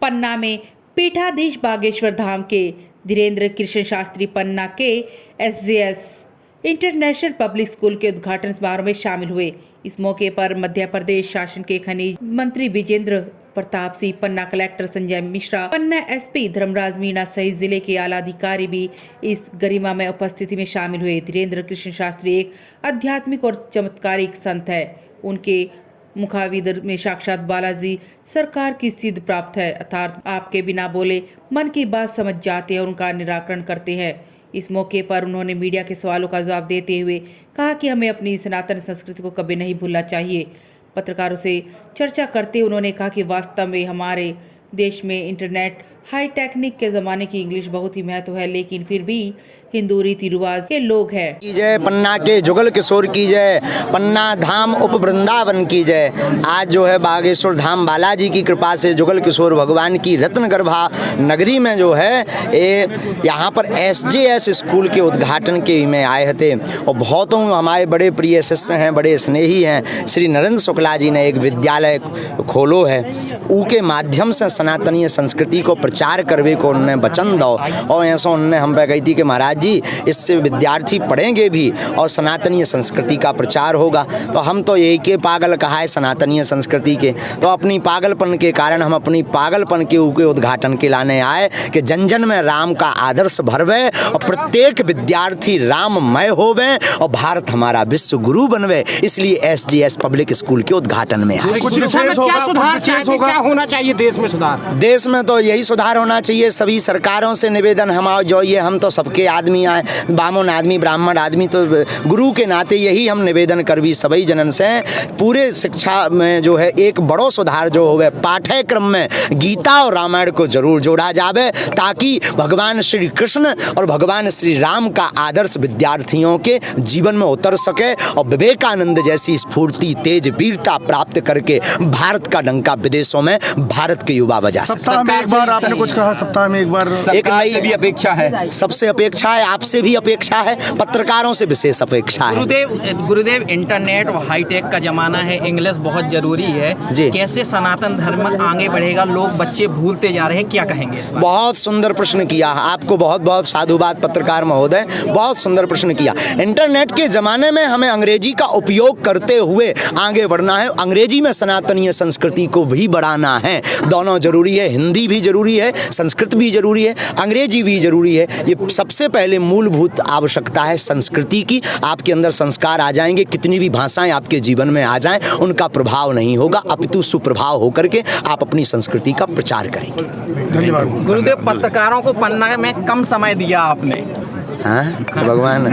पन्ना में पीठाधीश बागेश्वर धाम के धीरेन्द्र कृष्ण शास्त्री पन्ना के SJS इंटरनेशनल पब्लिक स्कूल के उद्घाटन समारोह में शामिल हुए। इस मौके पर मध्य प्रदेश शासन के खनिज मंत्री विजेंद्र प्रताप सिंह, पन्ना कलेक्टर संजय मिश्रा, पन्ना SP धर्मराज मीणा सहित जिले के आला अधिकारी भी इस गरिमामय उपस्थिति में शामिल हुए। धीरेन्द्र कृष्ण शास्त्री एक आध्यात्मिक और चमत्कारिक संत है। उनके मुखाविदर में साक्षात बालाजी सरकार की सिद्ध प्राप्त है, अर्थात आपके बिना बोले मन की बात समझ जाते हैं और उनका निराकरण करते हैं। इस मौके पर उन्होंने मीडिया के सवालों का जवाब देते हुए कहा कि हमें अपनी सनातन संस्कृति को कभी नहीं भूलना चाहिए। पत्रकारों से चर्चा करते उन्होंने कहा कि वास्तव में हमारे देश में इंटरनेट हाई टेक्निक के ज़माने की इंग्लिश बहुत ही महत्व है, लेकिन फिर भी हिंदू रीति रिवाज के लोग हैं। की जय पन्ना के जुगल किशोर की जय, पन्ना धाम उप वृंदावन की जय। आज जो है बागेश्वर धाम बालाजी की कृपा से जुगल किशोर भगवान की रत्न गर्भा नगरी में जो है यहाँ पर SJS स्कूल के उद्घाटन के में आए थे और बहुतों हमारे बड़े प्रिय शिष्य हैं, बड़े स्नेही हैं। श्री नरेंद्र शुक्ला जी ने एक विद्यालय खोलो है, उनके माध्यम से सनातनीय संस्कृति को प्रचार करवे को उन्होंने वचन दो और ऐसा उन्होंने हम पे कही थी कि महाराज जी इससे विद्यार्थी पढ़ेंगे भी और सनातनीय संस्कृति का प्रचार होगा। तो हम तो यही के पागल कहा है सनातनीय संस्कृति के, तो अपनी पागलपन के कारण हम अपनी पागलपन के उद्घाटन के लाने आए कि जन जन में राम का आदर्श भरवे और प्रत्येक विद्यार्थी राममय होवे और भारत हमारा विश्व गुरु बनवे। इसलिए SJS पब्लिक स्कूल के उद्घाटन में आए। कुछ विशेष होगा, क्या होना चाहिए देश में सुधार? देश में तो यही सुधार होना चाहिए। सभी सरकारों से निवेदन जो ये हम तो सबके आदमी आए, बामन आदमी ब्राह्मण आदमी, तो गुरु के नाते यही हम निवेदन करवी सभी जनन से पूरे शिक्षा में जो है एक बड़ो सुधार जो होवे पाठ्यक्रम में गीता और रामायण को जरूर जोड़ा जावे, ताकि भगवान श्री कृष्ण और भगवान श्री राम का आदर्श विद्यार्थियों के जीवन में उतर सके और विवेकानंद जैसी स्फूर्ति तेज वीरता प्राप्त करके भारत का डंका विदेशों में भारत के युवा बजा सके। सप्ताह में एक बार आपने कुछ कहा, सप्ताह में एक बार एक नई भी अपेक्षा है, सबसे अपेक्षा है, आपसे भी अपेक्षा है, पत्रकारों से विशेष अपेक्षा है। गुरुदेव इंटरनेट और हाईटेक का जमाना है, इंग्लिश बहुत जरूरी है जी। कैसे सनातन धर्म आगे बढ़ेगा? लोग बच्चे भूलते जा रहे हैं, क्या कहेंगे? बहुत सुंदर प्रश्न किया आपको, बहुत बहुत साधुवाद पत्रकार महोदय, बहुत सुंदर प्रश्न किया। इंटरनेट के जमाने में हमें अंग्रेजी का उपयोग करते हुए आगे बढ़ना है, अंग्रेजी में सनातनीय संस्कृति को भी बढ़ाना है। दोनों जरूरी है, हिंदी भी जरूरी है, संस्कृत भी जरूरी है, अंग्रेजी भी जरूरी है। ये सबसे पहले मूलभूत आवश्यकता है संस्कृति की। आपके अंदर संस्कार आ जाएंगे, कितनी भी भाषाएं आपके जीवन में आ जाएं उनका प्रभाव नहीं होगा, अपितु सुप्रभाव होकर के आप अपनी संस्कृति का प्रचार करेंगे। धन्यवाद गुरुदेव। पत्रकारों को पन्ना में कम समय दिया आपने, हाँ भगवान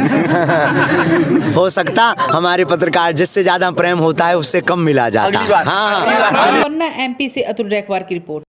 हो सकता हमारे पत्रकार जिससे ज्यादा प्रेम होता है उससे कम मिला जाता है। हाँ। पन्ना MP से अतुल रैकवार की रिपोर्ट।